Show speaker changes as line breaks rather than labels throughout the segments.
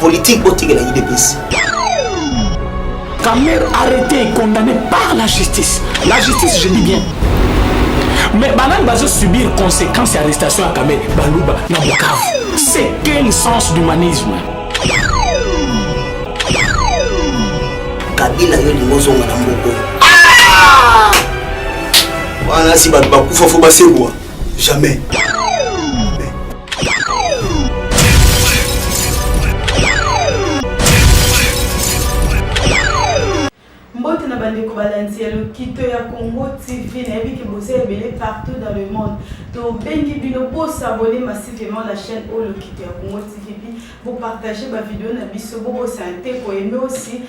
politique au tigre de l'IDPS.
Kamer arrêté et condamné par la justice. La justice, je dis bien. Mais Banan va subir conséquences et arrestations à Kamer, Balouba, Nabokav. C'est quel sens d'humanisme?
Kabila yo limozo na mboko. Wana si bato bakufa fo basebwa. Jamais.
Mbote na bandeko balanzi ya Lokito ya Congo TV na yebi ke boze ebele partout dans le monde. To bengi bino pour s'abonner massivement la chaîne au Lokito ya Congo TV. Vous partagez ma vidéo na biso bobo santé pour aimer aussi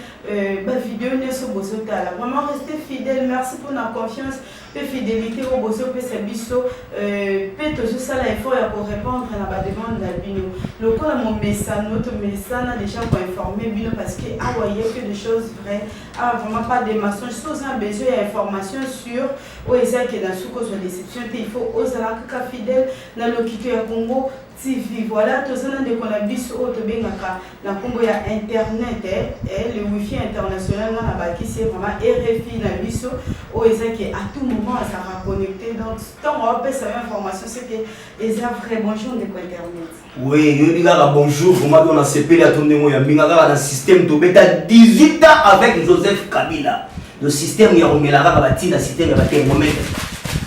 ma vidéo ne so bozo tala. Vraiment restez fidèles. Merci pour la confiance et fidélité au bozo pe biso pe to ça la effort pour répondre à la demande na bino. Le quoi mon message notre message na déjà pour informer bino parce que awaye que des choses vraies. Ah vraiment pas des mensonges. Si vous avez besoin d'informations sur où est-ce que dans ce cause de déception il faut oser la fidèle dans Lokito ya Congo TV. Voilà, tout ça dans des cannabis au Tobengaka, dans Congo il y a internet et le wifi international dans la baki c'est vraiment RFI na biso au ezaki à tout moment ça va connecter donc tant on peut savoir information c'est que les vrais bonjour de internet.
Oui, yo bingaka bonjour, comment on a CP à ton démo ya bingaka dans système Tobeta 18 ans avec Joseph Kabila. Le système ya romelaka bati na système ya thermomètre.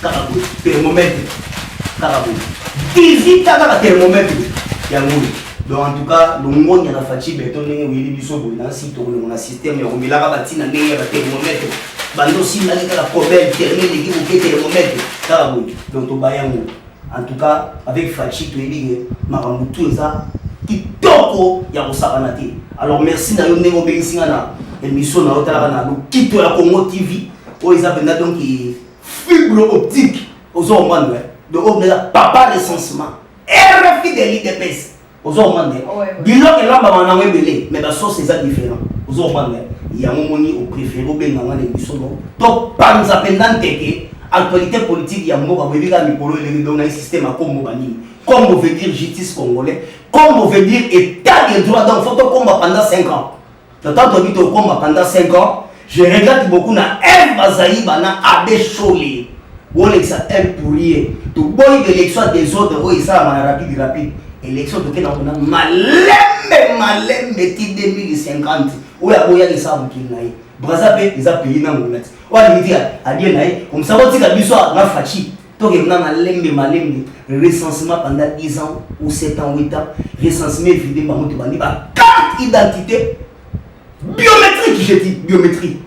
Karabou, thermomètre. Karabou. 18 ans à thermomètre. Donc en tout cas, le monde y a fatigué béton n'est oui biso dans site on a système ya romelaka bati na ndenge ya thermomètre. Bando si na la problème terminé qui vous thermomètre. Karabou. Donc to bayango. En tout cas, avec Fachi, tu es dit, Maramoutou et ça, qui toko ya osabanati. Alors merci na yo ndenge obengisingana émission na otala na Lokito ya Congo TV. O isa benda donc fibre optique aux hommes de obtenir papa recensement. RFI de l'IDPS aux hommes. Bilo que l'homme va en belé, mais la sauce est différent. Aux hommes, il y a un moment où préfère au benanga l'émission. Donc pas nous appelons teke. Actualité politique, il y a un mot à dire dans un système à Congo Bani. Comme on veut dire justice congolais, comme on veut dire état des droits d'homme, il faut combat pendant 5 ans. Tant que tu combat pendant 5 ans, je regrette beaucoup na M. Bazaï Bana Abbé Cholé. Bon, ça M pour rien. Tout bon élection des autres, oui, ça va rapide. Élection de Kéna, on a malem, petit 2050. Où il y a des sables qui n'aillent. Brazzaville, ils ont payé dans le monde. On a dit à Dieu, comme ça, on dit que l'histoire n'a pas fachi. Donc, il y a un recensement pendant 10 ans, ou 7 ans, 8 ans, recensement vidé par notre bandi, carte d'identité biométrique, j'ai dit, biométrique.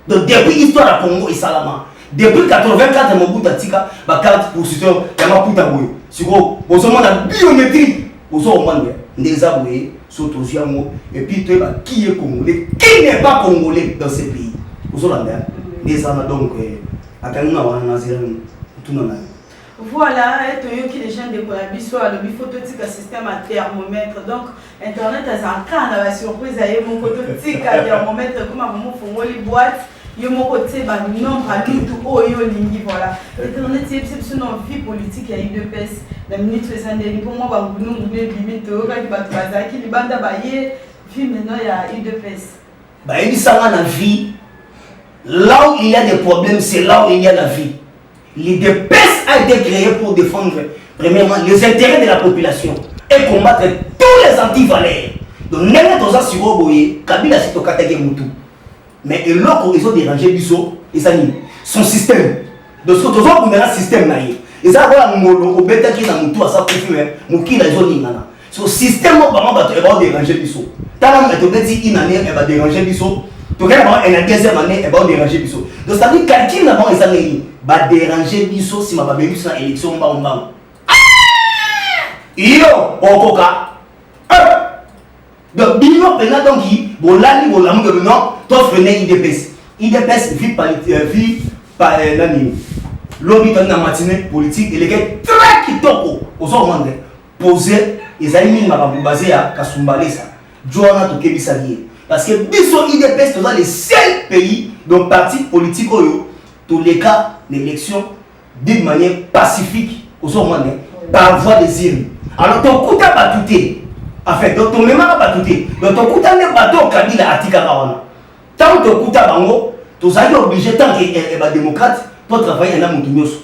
Donc, depuis l'histoire à Congo et Salama, depuis 84, mon bout d'Atika, ma carte pour ce temps, il y a ma puta bouée. Si vous avez la biométrie, vous avez des aboués. Et puis tu vois qui est congolais, qui n'est pas congolais dans ce pays. Vous avez des amis donc
voilà, et qui les gens de Colabissoa, le bifototique système à thermomètre. Donc, Internet a un cas, on a la surprise à mon phototique à thermomètre, comme à mon fond, les boîtes. Yo mon côté ba nombre à tout oh yo lingi voilà. Internet c'est une vie politique à UDPS. La minute faisant pour moi ba nous bimito ka ki ba bazaki li banda ba ye vie maintenant il y a UDPS.
Bah il dit ça dans la vie. Là où il y a des problèmes, c'est là où il y a la vie. L'UDPS a été créé pour défendre premièrement les intérêts de la population et combattre tous les anti-valeurs. Donc n'est-ce pas ça sur Boye, Kabila c'est au Katake Moutou. Mais ils ont dérangé Bisso et ça son système. Donc ce que tu as un système là. Et ça va au bêta qui est dans à sa profil, mon qui la zone nana. Ce système va déranger Bisso. Tant que tu dis une année elle va déranger Bisso. Tu regardes une deuxième année elle va déranger Bisso. Donc ça veut dire quelqu'un là-bas ils année va déranger Bisso si ma babé sur l'élection ba. Yo okoka. Donc Bino maintenant donc bon là ni bon là non toi freiner IDPS vie par l'année lobby dans la matinée politique et les gars très kitoko aux hommes poser les amis m'a basé à Kasumbalé ça Joana to Kebisalié parce que biso IDPS c'est les seuls pays donc parti politique tous les cas l'élection d'une manière pacifique aux hommes par voie des urnes alors ton coup à batouté En fait, donc ton mémoire va tout est. Donc ton coup de bateau Kabila Atika Kawana. Tant que coup bango, tu es obligé tant que est démocrate, toi travailler en amutunyoso.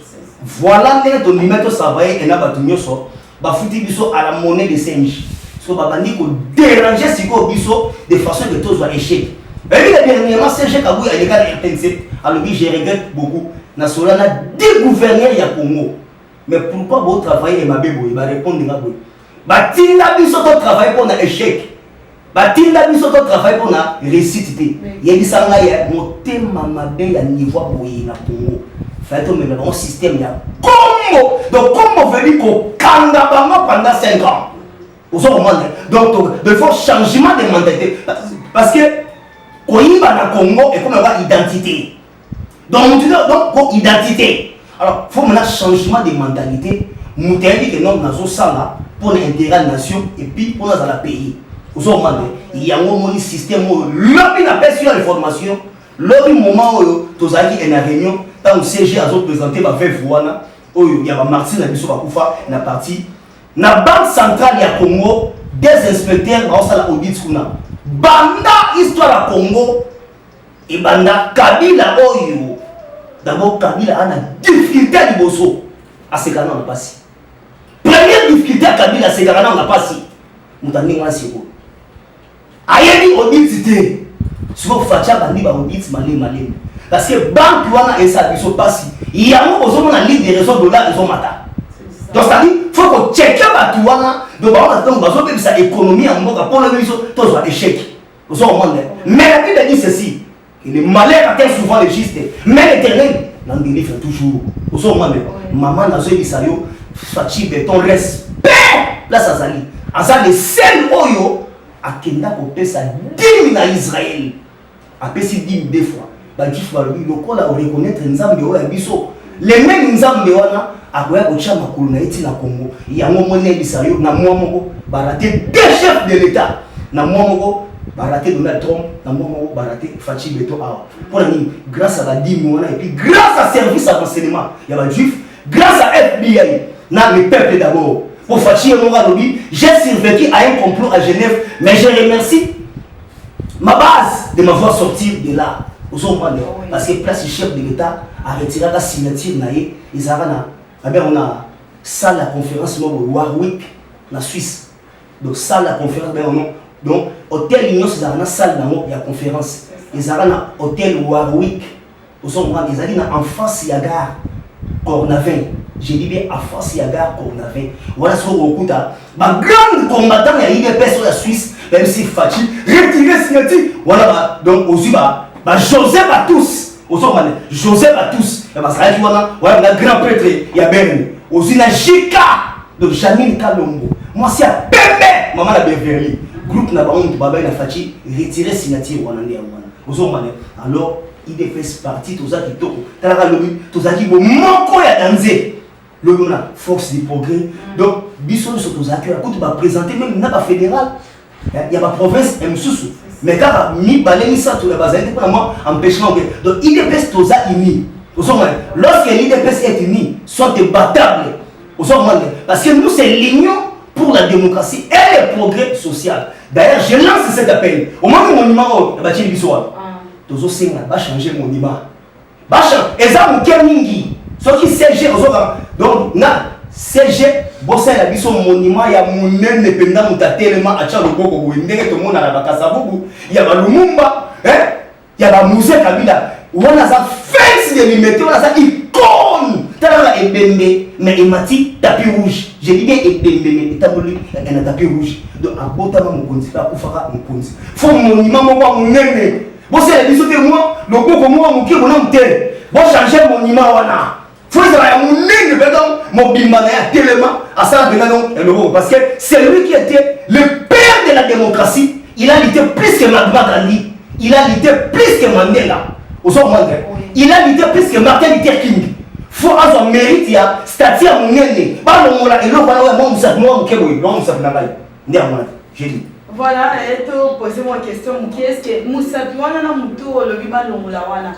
Voilà ton numéro travailler en amutunyoso. Ba fouti biso à la monnaie de singe. So ba bandi ko déranger siko biso de façon que tout soit échec. Et puis dernièrement CG Kabou a égal RTNC. Alors oui, je regrette beaucoup. Na solana deux gouverneurs ya Congo. Mais pourquoi vous travaillez et ma bébé il va répondre à vous. Batinda biso to travail pour na échec. Batinda biso to travail pour na réussite. Il y a des sanga ya motema mabe ya niveau boye na Congo. Fait on met un système ya Congo. Donc Congo veut dire ko kanga bango pendant 5 ans. Vous avez demandé. Donc il faut changement de mentalité parce que koyiba na Congo et comme avoir identité. Donc pour identité. Alors il faut maintenant changement de mentalité. Moutébi que non nazo sala pour l'intérêt de la nation et puis pour la pays. Vous avez demandé. Il y a un système où l'homme n'a pas sur l'information. L'homme moment où tu as dit une réunion quand le CG a présenté ma veuve Wana il y a Martin Nabiso Bakoufa na partie na banque centrale ya Congo des inspecteurs dans la audit kuna banda histoire à Congo et banda Kabila oyo d'abord Kabila a une difficulté de bosso à ce canal on a passé première difficulté à Kabila c'est canal on a passé mutani ngwa siko ayeli audit cité sur facha bandi ba audit malé parce que banque wana esa biso passé il y a un besoin de ligne de réseau dollar ils ont matin. Donc ça dit faut qu'on checker batuana donc on va besoin de sa économie en mode pour le réseau tout soit échec. Vous avez demandé. Mais la Bible dit ceci, le malheur atteint souvent le juste, mais l'Éternel n'en délivre toujours. Vous avez demandé. Maman n'a pas dit ça yo, fatigue ton respect. Là ça s'allie. En ça le seul oyo a kenda ko pesa 10 000 à Israël. A pesi 10 000 fois. Bah tu vas le lokola reconnaître nzambe oyo biso. Les mêmes nzambe wana akoya ko chama kolona eti na Congo. Yango monnaie bisayo na mwa moko baraté deux chefs de l'État. Na mwa moko baraté Donald Trump, na mwa moko baraté Fachi Beto Awa. Pour la grâce à la dîme wana et puis grâce à service à renseignement, il y a des juifs, grâce à FBI, na le peuple d'abord. Pour Fachi Moura Lobi, j'ai survécu à un complot à Genève, mais je remercie ma base de m'avoir sorti de là. Parce que place chef de l'État a retiré la signature naïe, ils on a salle la conférence Warwick la Suisse. Donc salle la conférence donc hôtel Union c'est une salle dans la conférence. Ils ont un hôtel Warwick. Ils ont en face la gare Cornavin. J'ai dit bien en face la gare Cornavin. Voilà ce qu'on écoute. Ma grande combattant il y a des personnes de la Suisse, même si Fatih retiré signature. Voilà donc aux Joseph à tous. Joseph à tous. Il y a un grand prêtre, il y a Ben. Aussi, il y a Jika. Donc, Janine Kalombo. Moi, c'est un bébé. Maman, la Beverly. Groupe n'a pas honte, Baba, il a Fati. Retirer signature. Alors, il est fait partie. Tout ça qui toque. Tout ça qui manque à danser. Le force du progrès. Donc, Bisson, sur tout ça qui va présenter, même n'a pas fédéral. Il y a ma province, M. Mais quand mi balé ça tout le bazar pour moi empêchement donc IDPS toza uni lorsque l'IDPS est uni sont débattables parce que nous c'est l'union pour la démocratie et le progrès social. D'ailleurs je lance cet appel au moins mon numéro va changer bisoa tozo senga va changer mon numéro va changer eza mukemingi ce qui CG donc na CG bossa la biso monument ya munene penda mutatelema acha loboko boendeke to mona la bakasabubu ya balumumba ya ba musée Kabila wana za fence de limité wana za icône tala ebembe mais emati tapis rouge je dis bien ebembe mais etaboli na tapis rouge donc abotama mokonzi pa kufaka mokonzi fo monument moko munene bossa la biso te moi loboko mo mokie bona mute bo changer monument wana. Il faut parce que c'est lui qui était le père de la démocratie. Il a lutté plus que Mahatma Gandhi. Il a lutté plus que Mandela. Il a lutté plus que Martin Luther King. Il faut avoir mérite, il y a statut à mon nez.
Voilà, et tu posez moi question, est-ce que Moussa Touana na Moutou le Biba Longolawana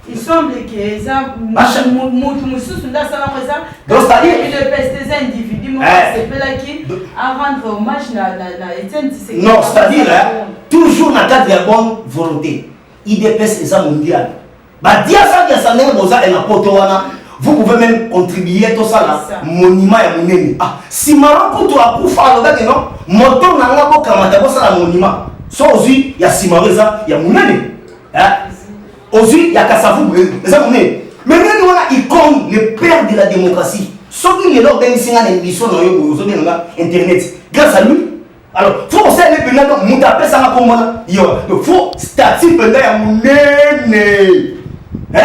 il semble que ça Moutou Moussou Sunda Salamasa donc c'est-à-dire il est pesté individu c'est là qui à rendre hommage à Étienne Tshisekedi.
Non, c'est-à-dire, toujours dans le cadre de la bonne volonté. IDPS et ça mondial. Bah, dire ça, il y a ça, vous pouvez même contribuer à tout ça là. Monument et monument. Ah, si Maroko tu as pour faire le gars, non, moto n'a pas pour kamata ça la monument. So aussi, il y a Simareza, il y a monument. Hein? Aussi, il y a Kassavou, ça monument. Mais nous, on a icône, le père de la démocratie. Sauf qu'il est là, il y a une émission dans Internet. Grâce à lui. Alors, il faut aussi aller venir, donc, il faut statut pendant la monument. Il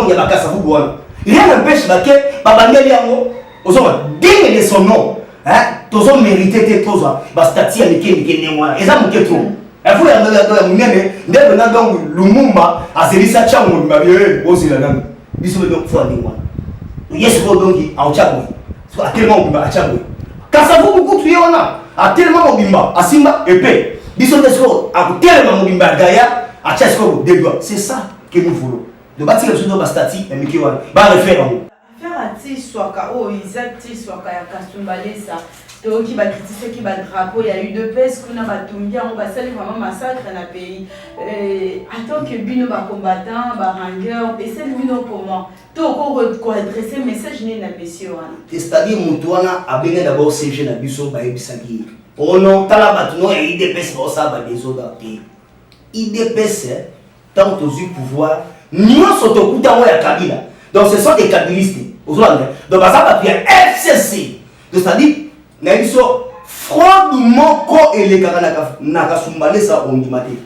y a Kassavou. Rien n'empêche que Babangeli Yango, digne de son nom, tous ont mérité tout ça. Statut avec qui et ça me trop. Il faut aller dans Lumumba, à Zelisa Chango, ma vieille, aussi la langue. Il faut aller voir. Yes, donc, en Tchabo. À tellement on va Tchabo. Kassavou beaucoup tué on a. À tellement on à Simba épée. Bisous des choses. À tellement on Gaïa, à Tchesco, des doigts. C'est ça que nous voulons. De bâtir le pseudo Bastati, mais qui va refaire en haut.
Affaire à Tiswaka, oh, Isaac Tiswaka, Kassumbale, ça. Donc, qui va critiquer qui va drapeau, il y a eu deux pèses, qu'on a battu, on va saluer vraiment massacre dans le pays. Attends que Bino va combattant, va rangueur, et c'est Bino comment. Tu as adressé un message n'est pas monsieur.
C'est-à-dire, Moutouana a bien d'abord CG na biso ba ebisaki. Oh non, talabatno et IDPS pour ça va des autres pays. IDPS, tant aux yeux pouvoir. Nous sommes au coup d'envoi à Kabila. Donc ce sont des kabylistes. Donc ça va faire FCC. C'est-à-dire, nous sommes froidement co et les gars Nakasumbale ça on dit maté.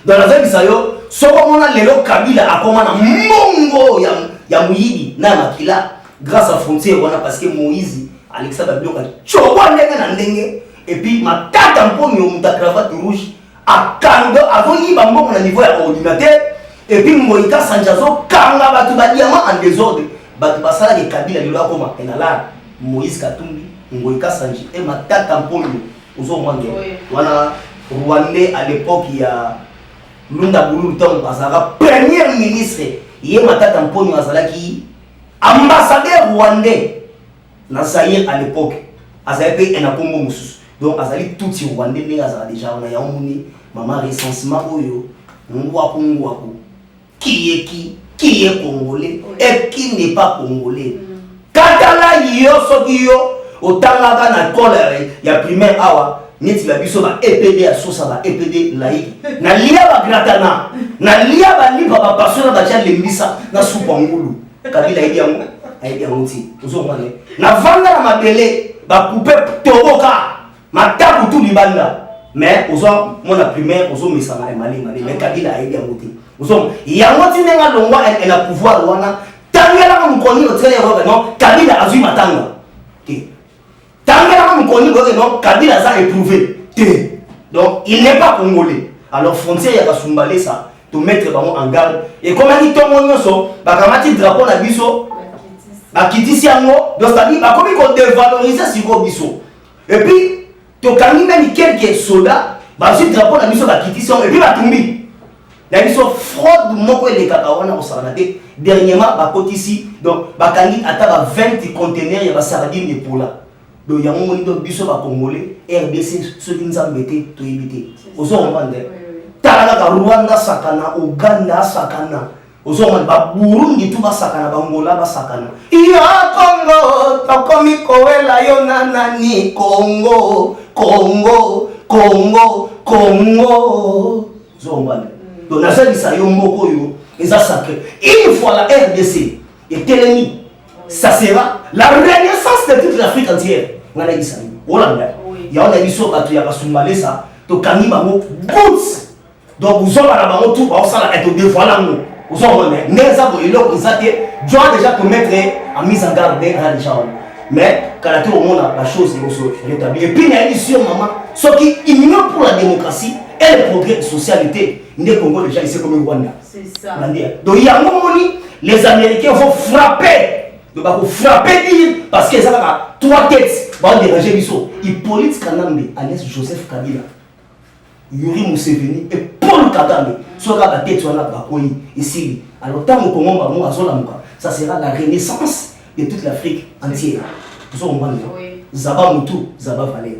Dans la zone Bisayo, ce qu'on a les lots Kabila a commandé Mongo ya Mouyidi na Makila grâce à frontière on a parce que Moïse Alexandre Babioka choba ndenge na ndenge et puis ma tata mpomi on ta cravate rouge à Kando avant y bango na niveau ya ordinateur. Et puis, Moïka Sanjazo, Kanga Batu Badiama en désordre. Batu Basala de Kabila, il a comment et là, Moïse Katumbi, Moïka Sanji, et ma tata Mpolo, aux Rwandais. Voilà, Rwandais à l'époque, il y a Lunda Boulou Tom Bazara, premier ministre. Il y a ma tata Mpolo Azalaki, ambassadeur rwandais, dans Zaïre à l'époque. Azalaki et Nakombo Moussous. Donc, Azali tout si Rwandais, mais Azali déjà, on a yaouni, maman recensement, Oyo, Ngwaku. Qui est congolais et qui n'est pas congolais. Katala yo sokiyo otanga na colère ya primaire awa neti la biso ba EPD a sosa ba EPD laïque na lia ba gratana na lia ba liba ba pasona ba tcha lembisa na supa ngulu Kabila idi yango ti ozo mane na vanga na mabele ba couper toboka matabu tu libanda mais ozo mona primaire ozo misama mali mais Kabila idi yango ti il y a un longwa et un pouvoir wana tangela mukoni au télé non Kabila azui matanga tangela mukoni non Kabila a éprouvé donc il n'est pas congolais alors frontière ya Kassumbale ça to mettre bango en garde et comme dit tout monde so bakamati drapeau na biso bakitisi yango donc ça dit ba komi ko dévaloriser siko biso et puis to kami même quelques soldats ba aussi drapeau na biso bakitisi et puis batumbi. Il y a une fraude moko et les cacahuètes au Saranaté. Dernièrement, ici, donc, bakali ataba 20 conteneurs et sardines et poula. Donc, il y a un moment où biso ba congolais, RDC, ceux qui nous ont embêtés, tout éviter. Aux hommes, Taraka, Rwanda, Sakana, Ouganda, Sakana. Aux hommes, Burundi, tout va Sakana, Bangola, ba Sakana. Ya Congo, Tokomi Koela, Yonanani, Congo, Congo, Congo, Congo. Aux hommes, donc, ça sacré. Une fois la RDC est télémis, ça sera la renaissance de toute l'Afrique entière. On a dit ça. Il y a un émission qui a Kassumbale ça. Donc, quand il y a boots. Donc, vous avez tout, vous avez dévoilé. Vous avez déjà te mettre en mise en garde déjà. Mais, quand au monde, la chose est rétablie. Et puis, il y a une émission, maman, ce qui ignore pour la démocratie et le progrès de socialité. Les Congo déjà ici comme Rwanda. C'est ça. Donc il y a un moment les Américains vont frapper. Donc ils vont frapper parce qu'ils ont trois têtes. Ils vont déranger Bisso. Hippolyte Kanambe, alias Joseph Kabila, Yuri Museveni et Paul Kagame. Soit la tête soit là ici. Alors tant que Congo ça sera la renaissance de toute l'Afrique entière. vous comprenez? Zaba Moutou, Zaba Valère.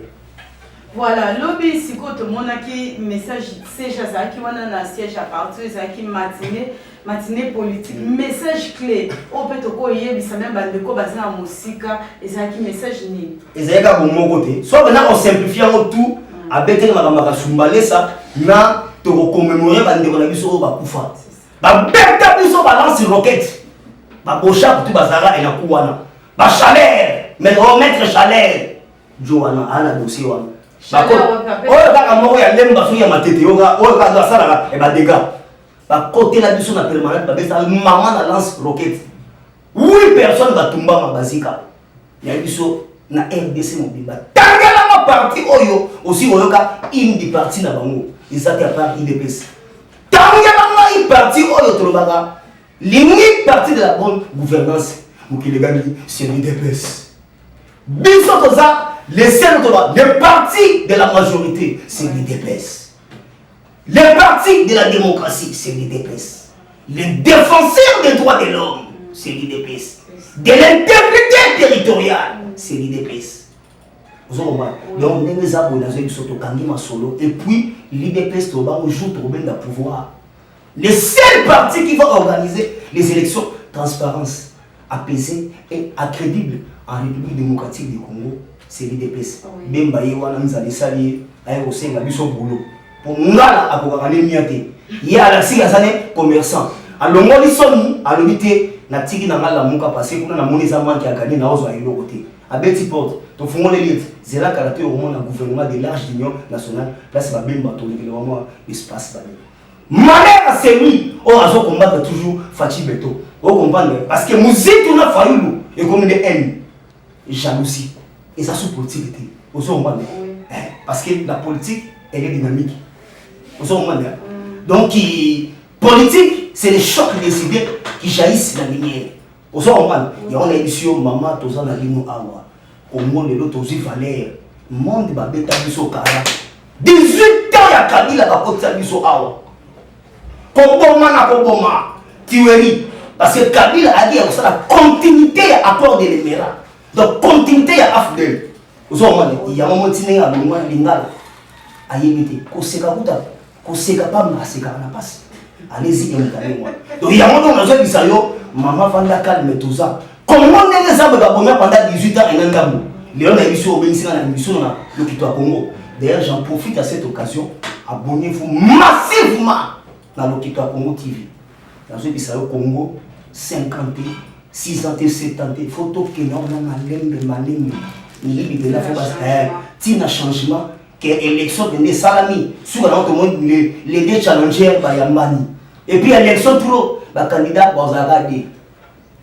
Voilà, lobby si quand on a qui message c'est ça qui wana na siège à partir ça qui matinée politique message clé on peut te coyer bisa même bande ko bazana musika et ça qui message ni
ezalaka bon mon côté soit maintenant on simplifie tout abete makamaka sumbale ça na to commémorer bande ko na biso ba kufa ba beta biso balance roquette ba bocha tout bazara et na kuwana ba chaleur mais remettre chaleur Joana ana dossier wana oyo kaka moko ya lemba soki ya matete oyo kaka asalaka eba dégâts bakote na biso na permanente babesa mama na lance roquette 8 personnes batumbama bazika ya biso na RDC mobimba tangelanga parti oyo aussi oyoka une des parties na bango ezaki à part IDPS tangelanga une partie oyo tolobaka l'unique partie de la bonne gouvernance mokili gani c'est l'IDPS biso toza les partis de la majorité, c'est l'IDPS. Les partis de la démocratie, c'est l'IDPS. Les défenseurs des droits de l'homme, c'est l'IDPS. De l'intégrité territoriale, c'est l'IDPS. Vous comprenez? Donc, nous les avons solo et puis l'IDPS joue le pouvoir. Les seuls partis qui vont organiser les élections transparentes, apaisées et accrédibles en République démocratique du Congo, c'est l'IDPS. Même si on a des salariés, on a des boulot. Pour nous, on a des miatés. Il y a des commerçants. Alors, on a des sommes, à l'unité, on a des gens passé, on a des gens qui ont gagné, on a des côté. À Betty Porte, on a des gens qui ont caractère au gouvernement de large d'union nationale. Là, c'est vraiment l'espace. Malheur, c'est lui. On a combattre toujours Fatih Beto. Vous comprenez? Parce que nous avons failli et comme des haines, jalousie. Et ça sous politique. Parce que la politique, elle est dynamique. Donc, politique, c'est les chocs des idées qui jaillissent de la lumière. Il y a une émission, maman, tous en alino awa. Au monde de l'autre, aussi Valère. Monde babeta biso kara. 18 ans, il y a Kabila bakota biso awa. Koboma na koboma. Tuerie. Parce que Kabila a dit que la continuité à apport de l'émirat. Donc, continuité à Afdel. Vous avez il y a un moment où il y a un moment où il y a un moment allez-y, donc il y a un moment où il y a maman Vanda calme tout ça. Comment on les a pendant 18 ans et un gamme Léon a émission au Bénissi dans l'émission dans le Kitoa Congo. D'ailleurs, j'en profite à cette occasion. Abonnez-vous massivement dans le Kitoa Congo TV. Dans ce pays au Congo, 50 60 70 photos que nous avons malembe il y a un changement que l'élection de Salami sur les deux challengers Bayamani et puis l'élection trop le candidat Bozagade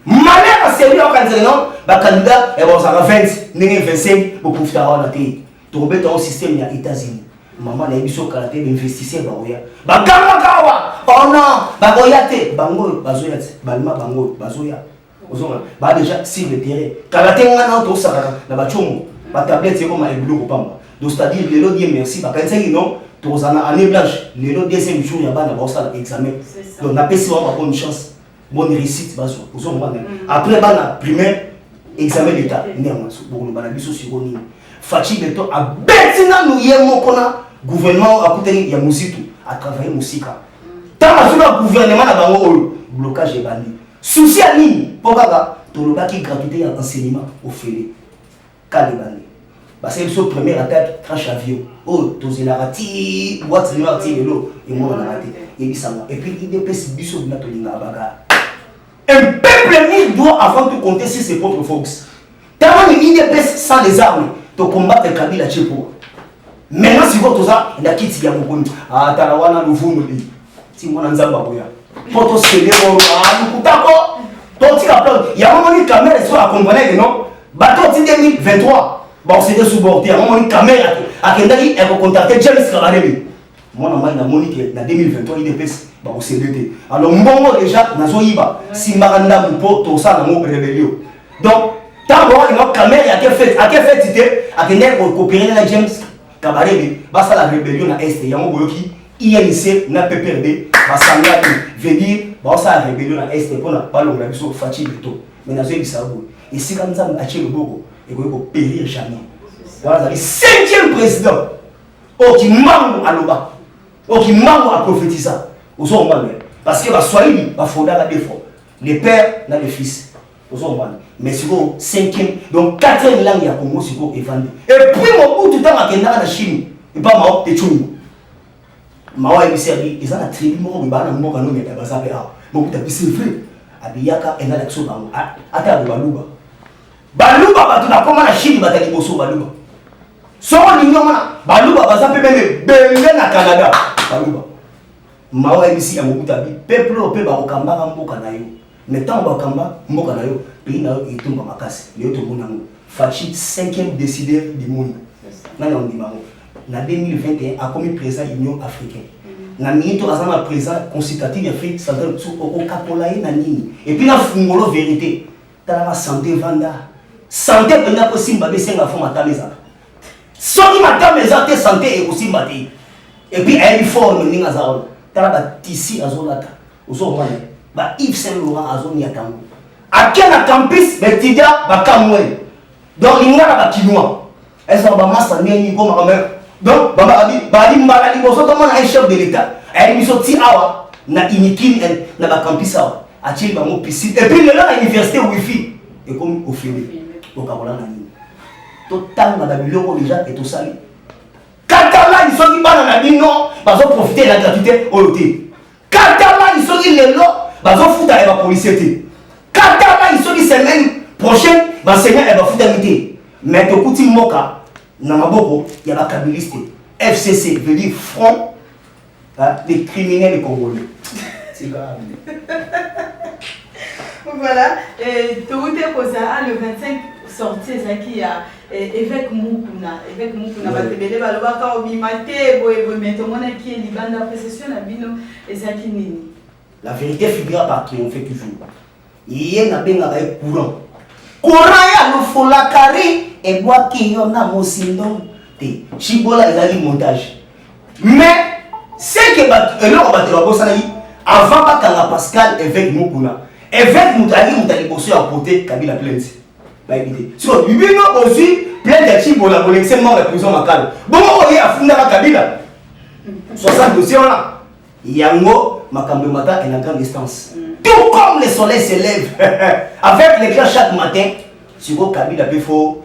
malheur à sérieux au candidat le candidat est 20 25 pour profiter à la télé tu remets un système aux États-Unis maman a eu son caractère d'investisseur baoya bagama kawa oh non bagoyate bango bazoyate balma bango bazoya bah déjà sur le terrain karatenga na to saka na bachongo ba tablette comme ma eblo kopamba donc c'est-à-dire le lot dire merci ba kansengi non to zana année blanche le lot deuxième jour ya bana ba sala examen donc na pesi ba bonne chance bonne réussite bazo après bana primaire examen d'état néanmoins pour le bana biso sironi Fatih Beto a betina nous yemo kona gouvernement a coûté ya musitu à travailler musika tant que le gouvernement na bango blocage et bani souci à ligne pour kaka tolobaki gratuité en enseignement au félé kalebani parce que le premier attaque crash avion oh tozelarati boîte de marti lelo et moi on a raté et bisanga et puis IDPS biso na tolinga baga un peuple uni doit avant de compter sur ses propres forces tant que IDPS sans les armes to combattre Kabila Tchepo maintenant si vous tout ça il a quitté ya mokondi ah talawana luvundo li si mona nzamba boya poto sele mo lukutako toti la plante il y a un moment une caméra soit accompagnée non bateau 2023 bon c'est des subordonnés il y a un moment une caméra à kendaki elle va contacter James Kabarebe moi na na monique na 2023 IDPS ba au CDT alors mbongo déjà nazo yiba simbakanda mpo to ça na mo rébellion donc tant bon une caméra a fait cité à kendaki coopérer na James Kabarebe ba ça la rébellion na est il y a un boyoki INC na PPRD basanga venir ça rébellion na est pour na pas longue la biso Fatih Beto mais na zo bisabo et si quand ça a chez le bogo et qu'on peut périr jamais. Voilà, le 5e président. Oh, qui manque à l'oba. Oh, qui manque à prophétiser. Parce que Swahili, il faut la défaut. Les pères n'a les fils. Mais c'est le 5e, donc 4e langue à Congo, c'est le évangile. Et puis, mon bout, tout le temps, il y a la Chine. Et pas moi, et tout. Mawa est servi, ils ont la tribu, moi, je vais aller à mon canot, mais je vais aller à mon canot, c'est vrai. Abiyaka, et là, l'action, attends, Balouba. Balouba, tu n'as comment la Chine, va t'aller au Balouba. Soko ni nyoma baluba bazape bene benge na Canada baluba mawa ebisi ya mokuta bi peuple ope ba okamba mboka na yo mais tant ba okamba mboka na yo pays na yo etumba makasi le to mona ngo Fachi 5e décideur du monde na na ndima ngo na 2021 a commis président Union africaine na minito azama président consultatif Afrique centrale au kapolaye na nini et puis na fungolo vérité ta santé vanda santé pena ko simba be senga fo matameza soki matame eza te santé ekosimba te et puis uniforme ndenge aza tala batisi azolata ozomona ba Yves Saint Laurent azoniaka ngo ake na campus baétudia bakamwe donc lingana bakinois eza bamasa ndenge koma kama donc badi mbala liboso tomona un chef de l'état ayeli biso ti awa na inikini na bacampus awa atili bango piscine et puis lelo na université wifi ekomi ofele okakola na nini totanga na biloko déjà et tout ça katala ils sont qui bana na bino bazo profiter de la gratuité oyoté katala ils sont qui lelo bazo futa et ba policier té katala ils sont qui semaine prochaine l'enseignant et ba futa mité mais to kuti moka na maboko ya ba kabiliste FCC veut dire front des criminels congolais c'est grave.
Voilà, tout est posé le 25 sorti qui a évêque Mukuna, batebele balobaka obimate boye mais tout le monde qui est libanda précession na bino ezaki nini.
La vérité figure par qui on fait toujours. Yé na benga ba courant. Courant ya no fola kari e boa ki yo na mosindo te. Chibola ezali montage. Mais c'est que alors on va te la bossa avant pas quand Pascal évêque Mukuna. Évêque Moutali bosso à côté Kabila plainte. Bah écoutez, sur bibino aussi plainte Chibola pour l'exemple de prison Makalo. Bon on est à funda Kabila. 60 dossiers là. Yango makambo mata et la grande distance. Tout comme le soleil se lève avec l'éclair chaque matin, sur Kabila befo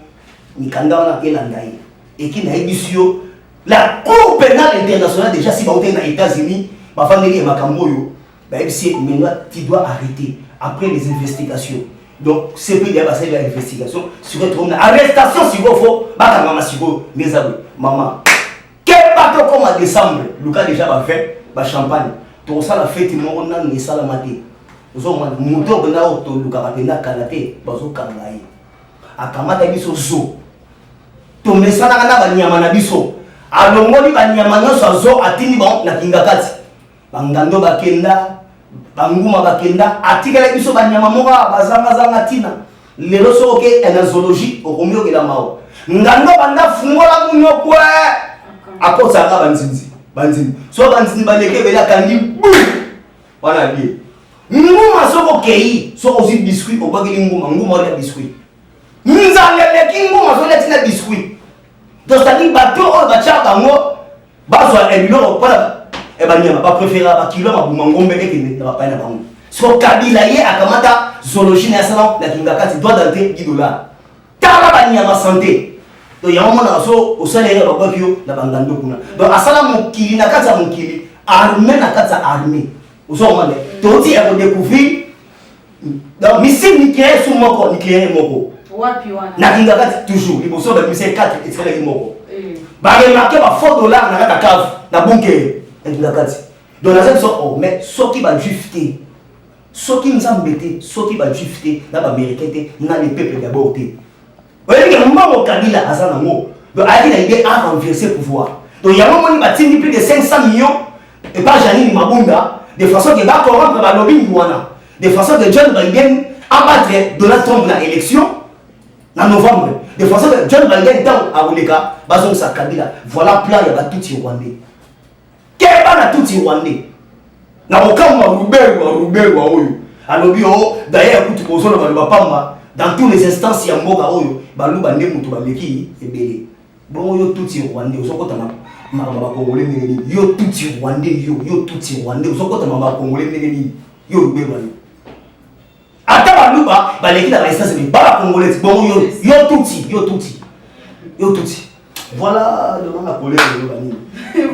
Mikanda na elandaï et qui n'a ébissio la Cour pénale internationale déjà si baoté na États-Unis, ba famille et makambo yo. Bah maintenant tu dois arrêter après les investigations. Donc c'est plus bien passer l'investigation sur une arrestation si vous faut ba maman si vous mes amis maman quel bateau comme en décembre Lucas déjà va faire ba champagne tout ça la fête mon na ni sala maté zo moto bena auto Lucas va bena kanaté bazo kangai akamata biso zo to mesana na ba nyama na biso alongoli ba nyama nyonso zo atini ba na kingakati bangando bakenda banguma bakenda atikala biso banyama moka bazanga tina lelo soke en zoologie okomio kela mao ngando banda fungola munyo kwa akotsa ka banzinzi so banzinzi baleke bela kandi wana bi nguma soko kei soko zi biscuit obageli nguma wala biscuit nzalele kinguma so letina biscuit donc tani bato o bacha bango bazwa elilo para ebanyama ba préféra ba kilo mabuma ngombe ekene na ba paina bango so Kabila ye akamata zoologie na salon na kingakati doit d'entrer $10 tala banyama santé donc yango mona so o salaire ba bakio na bangando kuna donc asala mokili na kata mokili armée na kata armée oso mone toti e ko découvrir donc missile nucléaire sous moko
wapi wana
na kingakati toujours liboso ba missile 4 etrela moko ba remarquer ba $4 na kata cave na bunker donc la oh mais ce qui va juifter ce qui nous a embêté ce qui va juifter na ba américain na les peuples d'abord té oye que maman Kabila azana ngo donc a dit l'idée à renverser pouvoir donc il y a un moment bâti plus de 500 millions et pas Janine Mabunda de façon que ba corrompre ba lobbying wana de façon que John Biden abattre Donald Trump na élection en novembre de façon que John Biden dans à Oleka bazon sa Kabila voilà plan ya ba tout rwandais keba na tout rwandais na okamba rubelu oyo alobi o d'ailleurs kutu kozolo ba pamba dans tous les instances ya mboka oyo baluba nde mutu bameki ebele bon yo tuti rwandais ozokota makamba bakongole ndenge nini yo tuti rwandais yo tuti rwandais ozokota makamba bakongole ndenge nini yo lubelwa yo ata baluba baleki na bainstance me bakongole bon yo tuti voilà demande la colère de l'Obani.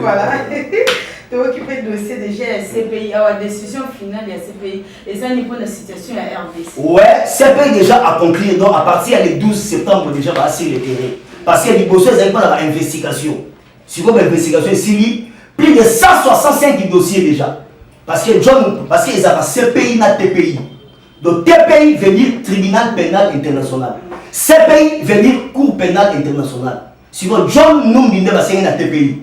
Voilà. Tu occupé le dossier déjà à CPI, à la décision finale de la CPI. Et ça, niveau de la situation à la RDC.
Ouais, CPI déjà a conclu, donc à partir du 12 septembre, déjà, va assurer le terrain. Parce qu'il y a des dossiers, ils n'ont pas d'investigation. Si vous avez une investigation, c'est plus de 165 dossiers déjà. Parce qu'ils ont CPI, na TPI. Donc TPI veut dire Tribunal Pénal International. CPI veut dire Cour Pénale Internationale. Si vous John nous dit que na TPI.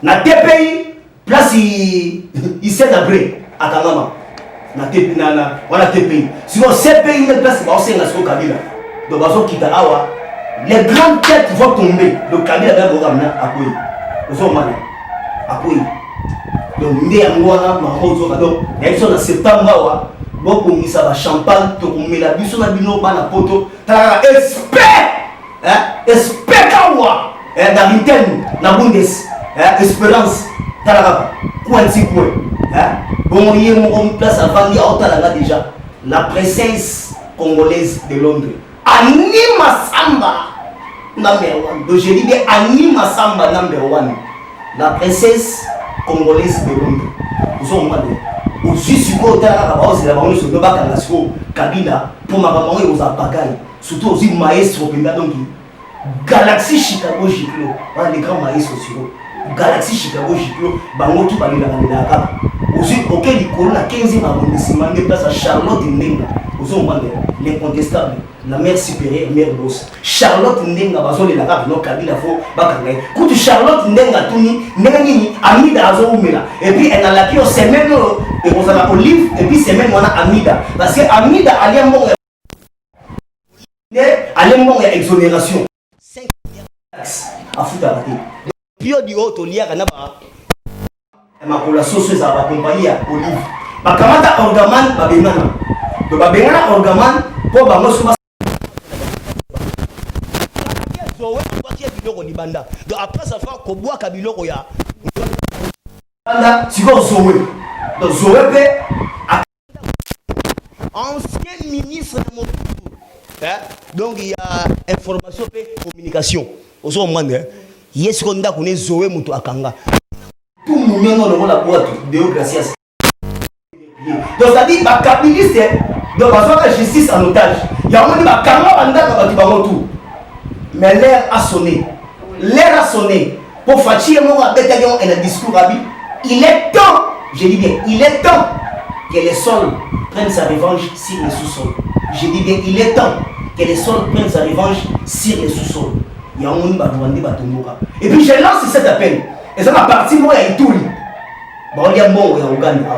Na TPI, place il s'est d'après à Kangama. Na TPI, na TPI. Si vous CPI, il place où c'est na Kabila. Donc bazo kita awa, les grandes têtes vont tomber. Le Kabila va vous ramener à quoi? Vous avez mal à quoi? Donc nous avons un donc élection en septembre awa. Bon pour ça va champagne, to met la biso na bino ba na poto. Ta espère kawa. D'Arlington, na Bundes, Espérance, Talaka, Kouantikoué. Bon, il y a une place avant de déjà. La présence congolaise de Londres. Anima Samba, number one. Donc je dis bien Anima Samba, number one. La présence congolaise de Londres. Vous avez demandé. Au Suisse, vous avez dit que Kabila, pour ma maman, vous avez bagaille. Surtout aussi maestro, donc. Galaxy Chicago Giclo, les grands maïs sociaux. Galaxy Chicago Giclo, bango tout bali la kaka. Aussi auquel il colle la 15e arrondissement de place à Charlotte Ndenga. Vous avez l'incontestable, la mère supérieure, mère boss. Charlotte Ndenga bazo le la kaka no Kabila fo bakanga. Quand Charlotte Ndenga tuni ndengi Amida azo umela. Et puis elle a la qui au semaine et on a Olive et puis semaine on a Amida parce que Amida allait mon exonération. À foutre à la tête. Puis on dit autre lien à Naba. Ma relation sur sa compagnie à Olive. Ma camarade orgaman, ma bénana. De ma bénana orgaman, pour ma mosse. Donc après ça fait qu'on boit Kabilo Roya. Si vous Zoé. Donc Zoé ancien ministre de mon donc il y a information et communication. Aux hommes, il y a ce qu'on a connu Zoé Moutou Akanga. Tout le monde dans la boîte de Gracias. Donc ça dit, ma capiliste, donc la justice en otage. Il y a un moment où Kanga va tout. Mais l'air a sonné. L'air a sonné. Pour Fatih et moi, et le discours à il est temps, je dis bien, il est temps que les sols prennent sa revanche sur les sous-sols. Je dis bien, il est temps que les sols prennent sa revanche sur les sous-sols. Il y a un monde qui va tomber. Et puis je lance cet appel. Et ça m'a parti, moi, il y a tout. Il y a un bon, il y a un Ouganda.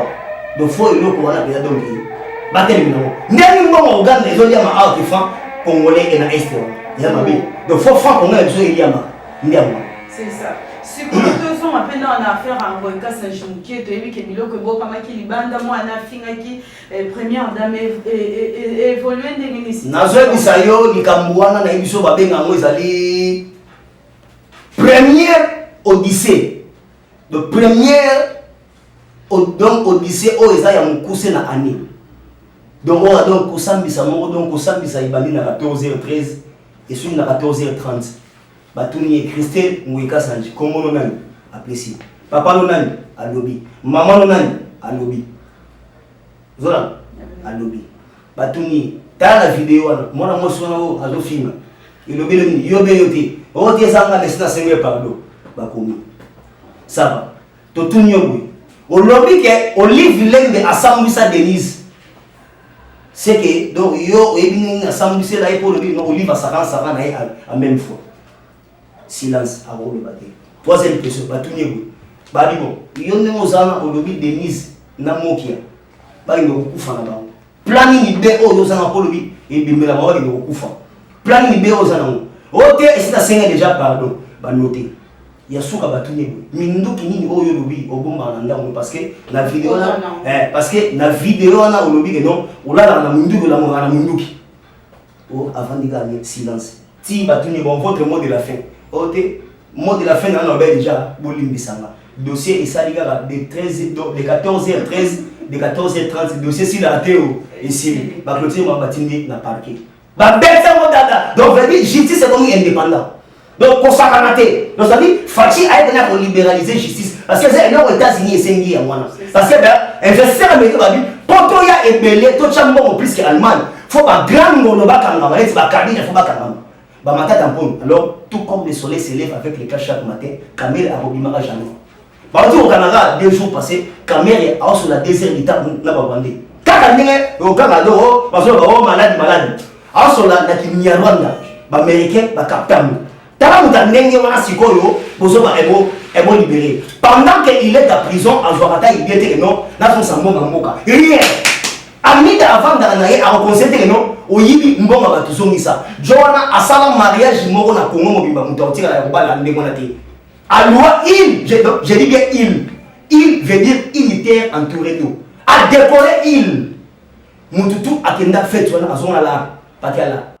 Donc il faut que l'on ait un donc. Il y a un bon Ouganda, il y a un autre franc congolais et un est. Il y a un donc il faut franc congolais, il y a un.
C'est ça. Si vous avez maintenant en affaire en Rwanda, Saint-Jean-Qui, tu as vu que Milo Kebo Kamaki Libanda, moi, en Afingaki, première dame évoluée des ministres.
Nazo Bisayo, Nikambouana, Naibiso Babenga, Moïsali. Première Odyssée. De première Odyssée, Oeza Yamoukousse na année. Donc, on a donc Koussambisa, donc Koussambisa Ibani na 14h13 et celui na 14h30. Batuni et Christelle Mouika Sanji, comment on a apprécié. Papa Lonani à lobby, maman Lonani à lobby. Zola à lobby. Batuni, t'as la vidéo, moi je suis à le film. Il lobby le yobe yote. Oh, t'es à la destination pardon. Bakomi. Ça va. Totuni yobe. Au lobby que Olive Lende à Sambisa Denise. C'est que donc yo et bien Sambisa là pour le Olive à Saran à même fois. Silence à vous le battre. Troisième question, Batounyego. Badibo, il y a un ozana au lobby Denise Namokia. Pas une recouffa là-bas. Planning idée au ozana pour lui et bimela mawa une recouffa. Planning idée aux anons. Ok, et c'est à 5 déjà, pardon. Bah noté. Il y a souka Batounyego. Mindo qui n'y au lobby au bon baranda parce que la vidéo là, parce que la vidéo là au lobby que non, ou là la mundu de la mora munduki. oh, avant de gagner, silence. Si votre mot de la fin, oh, mot de la fin, on a déjà dossier et ça, de 14h13, de 14h30, dossier si la théo, ici, ma clôture m'a bâti dans le parquet. Donc, justice est comme indépendant. Donc, pour ça, donc, ça dit, Fachi a été là pour libéraliser la justice. Parce que c'est aux États-Unis et c'est un peu. Parce que, investir en Amérique, Potoya est belé, tout le monde plus qu'Allemagne. Il faut pas grand monde, il faut pas cabine, il faut pas cabine. Alors, tout comme le soleil s'élève avec les cas chaque matin, Kamel a Robima à jamais. Par exemple, au Canada, 2 jours passés, Kamel est sur la désert d'État, n'a pas bandé. Quand Kamel est au Canada, parce que malade. Alors, sur la Rwanda, les Américains, les Capitaine. Libéré. Pendant qu'il est à prison, en Zouarata, il était non, n'a son sambo Mamboka. Rien. Amida avant d'aller à reconnaître non, au Yibi Mbonga Batuzongisa. Joana a salam mariage moro na Congo Mobimba Moutautika la Roba la Ndemonate. À loi il, je dis bien il veut dire unitaire entouré d'eau. À décorer il. Moututu akenda fait à son ala, Patiala.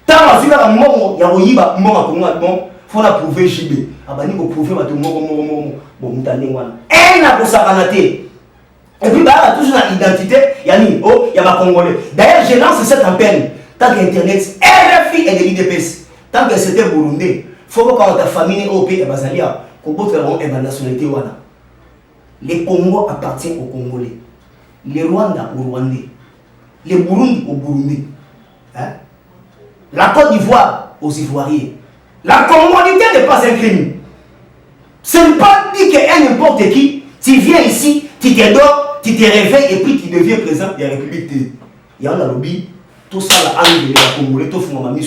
Tant à celui-là, il y a Oyiba Mbonga Congo bon. Faut la prouver JB. Abani ko prouver ba to moko bon mutane wana. Na ko sakanate. Et puis bah toujours une identité, yani oh, il y a ma congolais. D'ailleurs, je lance cette antenne tant qu'internet RFI et de l'IDPS. Tant que c'était Burundi, faut que quand ta famille est au pays et basalia, qu'on peut faire une nationalité wana. Les Congo appartiennent aux Congolais. Les Rwanda aux Rwandais. Les Burundi aux Burundais. Hein? La Côte d'Ivoire aux Ivoiriens. La congolité n'est pas un crime. Ce n'est pas dit que n'importe qui, tu viens ici, tu te dors, tu te réveilles et puis tu deviens président de la République. Il y a un lobby, tout ça la haine de la Congolais, tout le monde.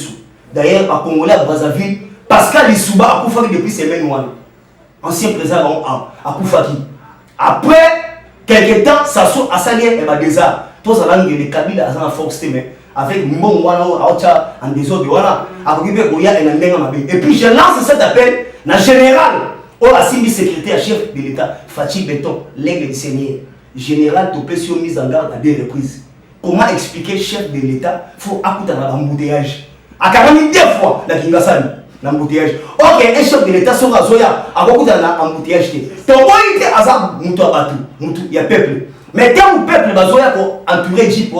D'ailleurs, à Congolais à Brazzaville, Pascal Lissouba a Koufaki depuis semaine, ancien président à Koufaki. Après quelques temps, ça sort à Salier et Badeza. Tout ça langue de Kabila à force, avec mon Aoucha en désordre, voilà, et puis je lance cet appel na général au Assimi secrétaire chef de l'État, Fachi Beton, l'aigle du Seigneur. Général Topesio mise en garde à 2 reprises. Comment expliquer chef de l'État, faut accouter dans l'embouteillage. À 42 fois, la Kingasani, l'embouteillage. Ok, un chef de l'État sera Zoya, à beaucoup dans l'embouteillage. Ton boy était Azab, Moutou Abatou, il y a peuple. Mais quand le peuple va entourer Jeep,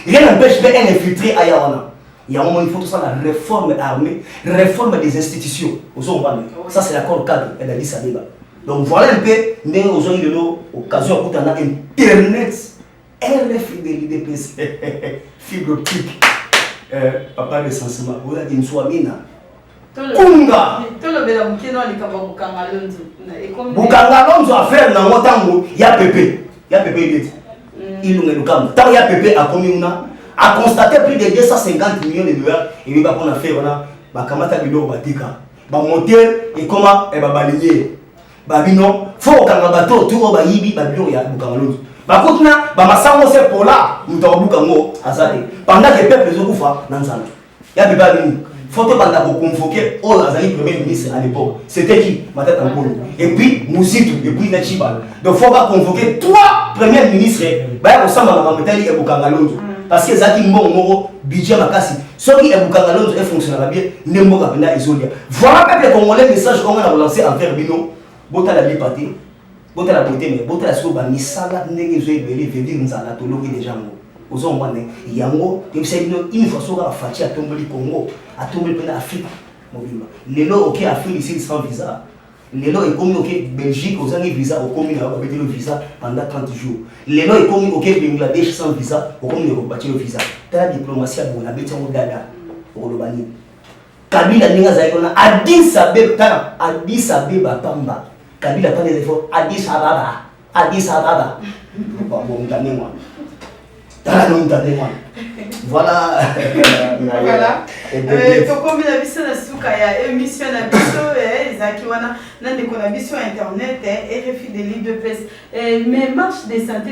rien n'empêche d'un infiltré à Yawana. Il y a un moment, il faut tout ça, la réforme armée, réforme des institutions. Ça, c'est l'accord cadre et la liste à débat. Donc voilà un peu, mais aujourd'hui, l'occasion où on a Internet, RFI de l'IDPS, fibre optique, papa de Sansema, vous avez une soamina. Kunga! Bukangalonzo a fait dans mon temps, il y a Pépé. Il y a Pépé. Il y a Pépé à combien a constaté plus de 250 millions de dollars et il va qu'on a fait voilà ba kamata bilo batika ba monter et comment et ba balayer ba bino faut kanga bato tout ba yibi ba bilo ya bukangalonzo ba kotuna ba masango c'est pour là muto bukango azali pendant que peuple zokufa nanzana ya biba bini faut que banda ko convoquer au azali premier ministre à l'époque c'était qui Matata Mpolo et puis Mouzitu et puis Nachiba donc faut pas convoquer 3 premiers ministres ba ressemble à Mametali et bukangalonzo. Parce que Zaki Moro, budget Makasi, ceux qui est Bukangalonzo et fonctionnera bien, Nemo Kapena Isolia. Voilà le Congolais message qu'on a relancé envers Bino, Bota la Bipaté, Bota la beauté, mais Bota la Soba, Nisala, Negezoé, Bélé, Védir, Nzala, Tologi, les gens. Aux hommes, Yango, une fois sur la Fachi à tomber le Congo, à tomber le Afrique. Les lots, ok, Afrique ici sans visa. Les lots est commis au Belgique, aux années visa, au commis avec le visa pendant 30 jours. Les lots est commis au Bangladesh sans visa, au commis au bâtir le visa. T'as la diplomatie à bon, habiter au Dada, au Lobani. Kabila Ninga Zaïkona, Addis Abeba Pamba. Kabila a des efforts, Addis Ababa. Bon, moi. Voilà.
Voilà. Tokomi na biso na suka ya émission na biso ezaki wana na ndeko na biso internet RFI de l'IDPS mais marche de santé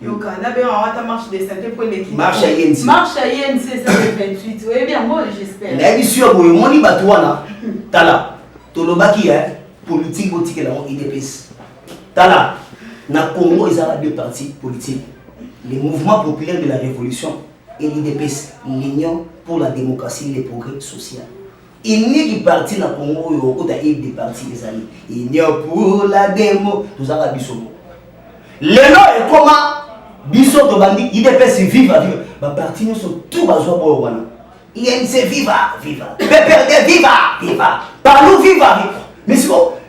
yoka na be wata marche de santé pour l'équipe. Marche à INC c'est ça le 28. Oui bien moi j'espère.
La émission boy moni bato wana tala tolobaki politique botique la IDPS. Tala na Congo ils ont 2 partis politiques. Les mouvements populaires de la révolution et l'IDPS, l'Union pour la démocratie et le progrès social. Il n'y a qui parti dans le Congo, il y a des partis des amis. Union pour la démo, tout ça va biso. Le nom est comment biso to bandi, IDPS vive à vivre. Les partis nous sont tous besoin pour wana. INC viva, viva. PPRD viva, viva. Parlons viva, viva. Mais si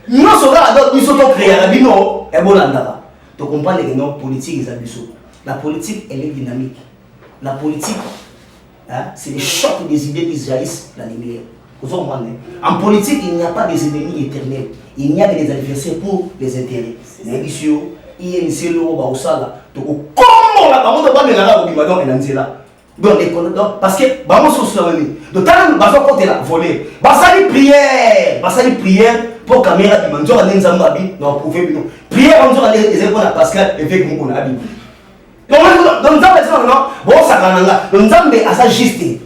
nous sommes là, nous sommes créés à la bino, et bon là. Tu comprends les noms politiques des abisso. La politique, elle est dynamique. La politique, hein, c'est les chocs des idées qui jaillissent la lumière. En politique, il n'y a pas des ennemis éternels. Il n'y a que des adversaires pour les intérêts. Parce que prière pour caméra qui mangeait à Nzambabi, non, prouver non. Prière on dit les épaules à Pascal et fait mon abi. Donc Nzambe ça non, bon ça kananga. Nzambe a sa juste.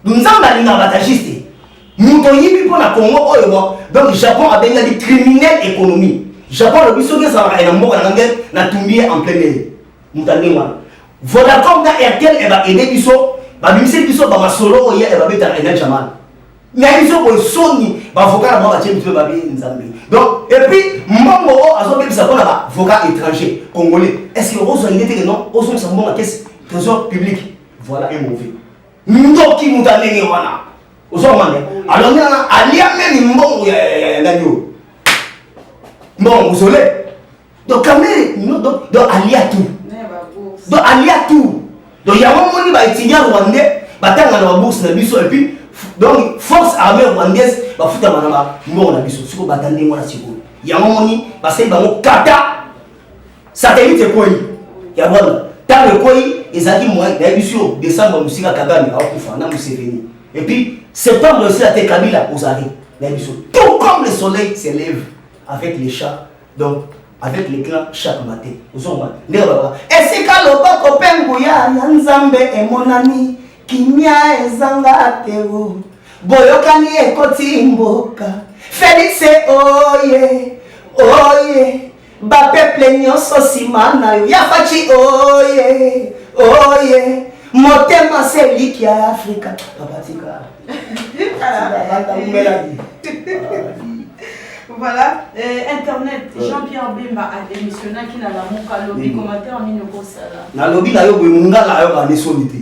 Nzambe a l'inga juste. Nous toyibi pour la Congo oyo. Donc Japon a bien dit criminel économie. Japon le biso que ça va na mboka na ngel na tumbier en plein air. Mutani wana. Vodacom na RTL et va aider biso, ba bimisi biso ba masolo oyo et va beta na jamal. Mais ils ont sonné, avocat là-bas, donc, et puis, Mbongo a son avocat étranger, congolais. Est-ce que vous avez dit que non, vous avez dit que c'est trésor public? Voilà un mauvais. Nous qui nous avons dit, alors, nous avons même Mbongo, bon, vous savez. Donc, quand même, donc, allié à tout. Donc, allié à tout. Donc, il y a un moment où il y a un étudiant rwandais, il y a un bourse, et puis, donc, force armée rwandaise, va foutre manama, mort na biso, siko batande moi na siko. Ya momoni, parce que bango kata satellite c'est quoi? Ya voilà. Tant le quoi, ezaki moi, na biso décembre musika Kagame a okufa na Museveni. Et puis septembre aussi la te Kabila aux arrêts. Na biso. Tout comme le soleil se lève avec les chats. Donc avec les clans chaque matin. Vous en voyez. Et c'est quand le bas copain Bouya, Nzambe et mon ami. Kimia ezanga teo boyokani ekoti mboka Félix oye oye ba peuple nyonso simana yo yafachi oye oye motema seliki ya Afrika babatika
voilà, Internet, Jean-Pierre Bemba a démissionné qui n'a la mouka lobby commentaire en ligne au Sala.
Na lobby la yo munga la yo ba solité.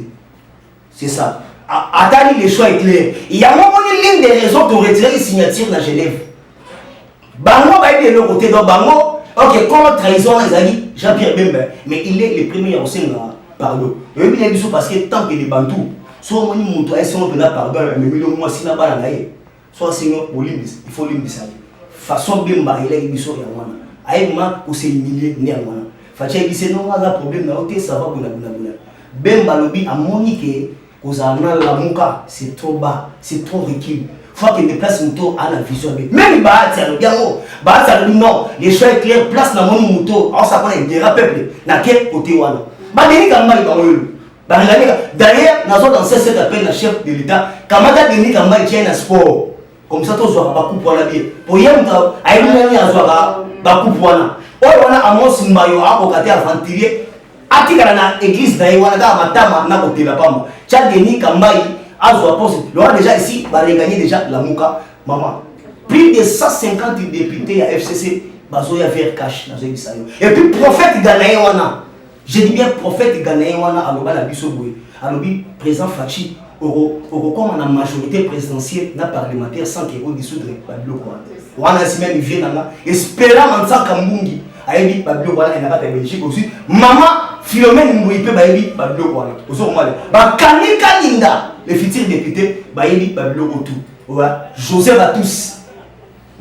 C'est ça. Attendez, les choix est clair. Il y a un moment une ligne de raison de retirer les signatures dans Genève. Bango va être de l'autre côté. Donc Bango, ok, comme trahison, les amis, Jean-Pierre Bemba, mais il est le premier au sein de pardon. Et puis il a dit parce que tant que les Bantous, soit on dit mon toit, si on peut pardon, mais million mois si n'a pas la gaille, soit Seigneur pour l'imbiss, il faut l'imbiss. Façon Bemba, il a dit biso et Amana. Aïe, moi, pour se humilier, ni Amana. Fatia dit c'est non, on a un problème, ça va, Bemba lobby a moniqué. La mouka, c'est trop bas, c'est trop recul. Il faut qu'il déplace une moto à la vision. Même le non, les choix est clair, place dans mon moto, on s'appelle des peuple, dans quel côté on a. D'ailleurs, nous avons cette appel le chef de l'État, Kamada Denis Kamba tient un sport. Comme ça, tu as un coup pour la vie. Pour y aller, il y a un coup pour la vie. On a un mot sur Mayo, un aventurier. Atika na église na Iwana matama na kotela pamba. Tcha Denis Kambai azwa poste. L'on déjà ici va regagner déjà la mouka maman. Plus de 150 députés à FCC bazoya vers cash dans une salle. Et puis prophète Ganaï wana. Je dis bien prophète Ganaï wana aloba la biso boy. Alobi président Fachi comme on a majorité présidentielle na parlementaire sans que on dissoudre pas bloc quoi. Wana si même vient là espérant en tant qu'ambungi. Aïbi bablo wana na kata Belgique aussi. Maman Philomène Mbouipe baïbi bablo wana. Ozo mali. Ba kanika linda les futurs députés baïbi bablo autour. Ouais. Joseph à tous.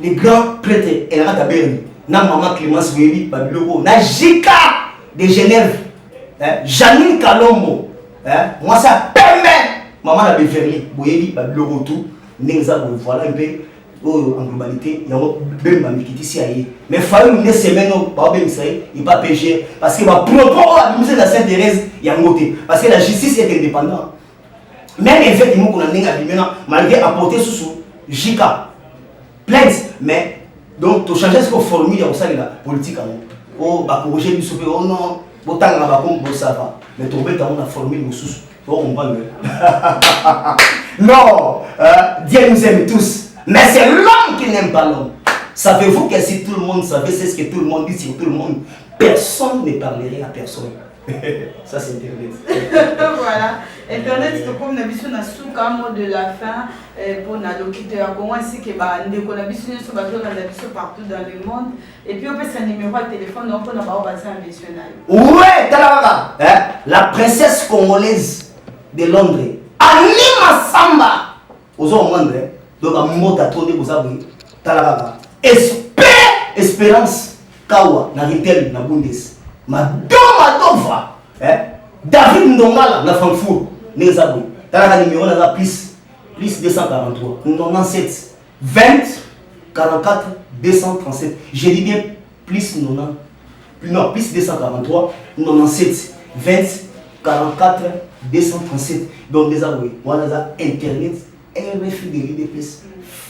Les grands prêtres et la kata Berni. Na maman Clémence baïbi bablo na Jika de Genève. Janine Kalombo. Moi ça permet maman la Beverly baïbi bablo autour. Nenza voilà un peu en globalité, il y a Bemba qui ici ailleurs. Mais il faut une semaine par il pas péché parce que ma propos à l'université de la Sainte-Thérèse il y a un côté parce que la justice est indépendante. Même effectivement qu'on a maintenant malgré apporter sous JICA plainte mais donc tu changes ce qu'on formule il y a aussi la politique oh bah corriger du souper oh non autant on va comme ça va mais tu vas on a formule sous Faut comprendre. Non, Dieu nous aime tous. Mais c'est l'homme qui n'aime pas l'homme. Savez-vous que si tout le monde savait, c'est ce que tout le monde dit sur tout le monde, personne ne parlerait à personne. Ça c'est Internet.
Voilà. Internet, c'est comme nous avons un mot de la fin pour nos locuteurs. Comment est-ce que nous avons partout dans le monde. Et puis on peut un numéro de téléphone, donc on a un national.
Ouais, la princesse congolaise de Londres, Anima Samba. Aux hommes, donc un mot d'attendre vous avez. Espérance Kawa, na Ritel, na Bundes. Madova, David Ndongala, na Francfort, Nezabou. Talaka numéro na plus 243, 97, 20, 44, 237. Je dis bien plus 90. Non, plus 243, 97, 20, 44, 237. Donc des abonnés. Voilà Internet, RFI de l'IDPS,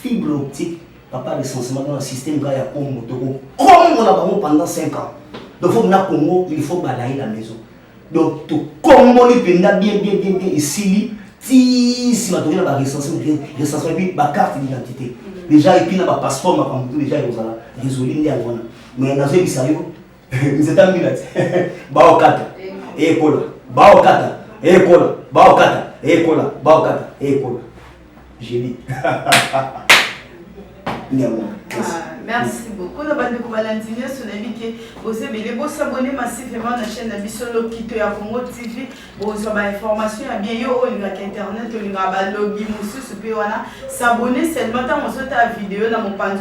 fibre optique. Papa recensement dans le système Gaïa Congo. Comme on a pendant 5 ans. Donc il faut que Congo, il faut balayer la maison. Donc tout Congo, il peut bien ici, si on a donné la recensement et puis la carte d'identité. Déjà, et puis la passeport, déjà, il y a résolu. Mais dans ce cas, nous étions en minute. Baokata, Ekola, Baokata, Ekola, Baokata, Ekola, Baokata, Ekola. J'ai dit.
Merci beaucoup. Nous avons dit que vous avez abonner massivement à la chaîne Nabisolo Kito ya Congo TV. Vous avez des informations bien yo internet, lobby s'abonner seulement dans la vidéo dans mon panneau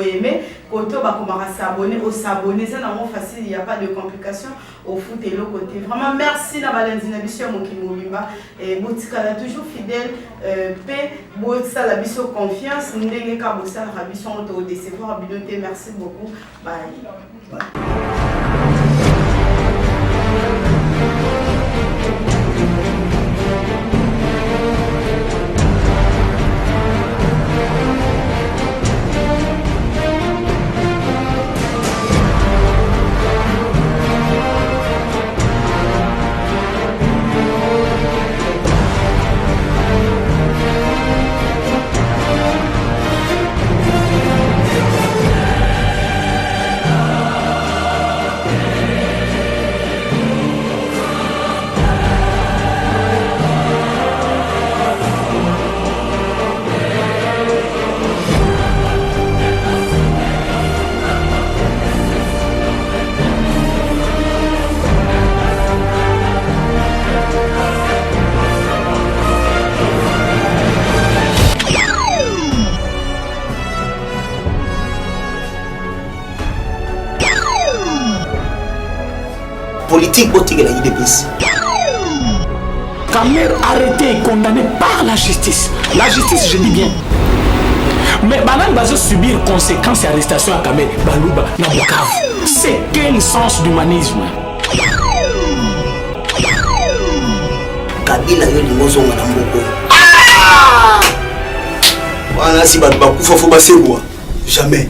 aimer koto ba komara s'abonner au s'abonner ça dans facile, il n'y a pas de complications au foot et le côté. Vraiment merci na balandi na biso mokimo bimba et botikala toujours fidèle paix botikala la biso confiance ndenge ka bosa la biso on te décevoir bidoté. Merci beaucoup. Bye.
Politique politique de la IDPS.
Kamer arrêté et condamné par la justice. La justice, je dis bien. Mais Banan va subir conséquences et arrestations à Kamer, Balouba, Nabokav. C'est quel sens d'humanisme?
Kabila yo limozo na mboko. Wana si bakufa faut basebwa. Jamais.